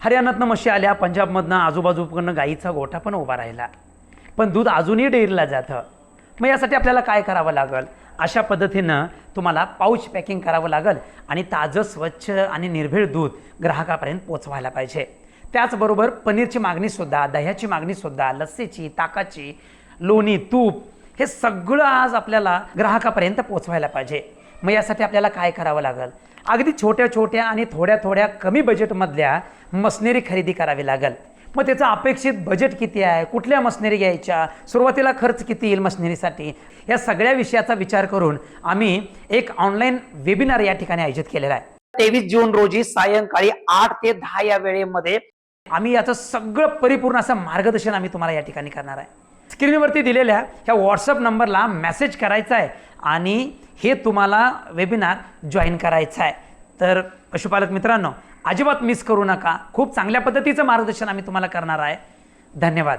हरियाणातनं म्हशी आल्या, पंजाबमधनं, आजूबाजूकडनं गाईचा गोठा पण उभा राहिला, पण दूध अजूनही डेअरीला जातं. मग यासाठी आपल्याला काय करावं लागेल? अशा पद्धतीनं तुम्हाला पाऊच पॅकिंग करावं लागेल आणि ताजं, स्वच्छ आणि निर्भीड दूध ग्राहकापर्यंत पोचवायला पाहिजे. त्याचबरोबर पनीरची मागणीसुद्धा, दह्याची मागणीसुद्धा, लस्सीची, ताकाची, लोणी, तूप हे सगळं आज आपल्याला ग्राहकापर्यंत पोचवायला पाहिजे. मग यासाठी आपल्याला काय करावं लागेल? अगदी छोट्या छोट्या आणि थोड्या थोड्या कमी बजेटमधल्या मशिनरी खरेदी करावी लागेल. मग त्याचं अपेक्षित बजेट किती आहे, कुठल्या मशिनरी घ्यायच्या, सुरुवातीला खर्च किती येईल मशिनरीसाठी, या सगळ्या विषयाचा विचार करून आम्ही एक ऑनलाईन वेबिनार या ठिकाणी आयोजित केलेला आहे. 23 जून रोजी सायंकाळी 8 ते 10 या वेळेमध्ये आम्ही याचं सगळं परिपूर्ण असं मार्गदर्शन आम्ही तुम्हाला या ठिकाणी करणार आहे. स्क्रीनवरती दिलेल्या ह्या व्हॉट्सअप नंबरला मेसेज करायचा आहे आणि हे तुम्हाला वेबिनार जॉईन करायचं आहे. तर पशुपालक मित्रांनो, अजिबात मिस करू नका. खूप चांगल्या पद्धतीचं मार्गदर्शन आम्ही तुम्हाला करणार आहे. धन्यवाद.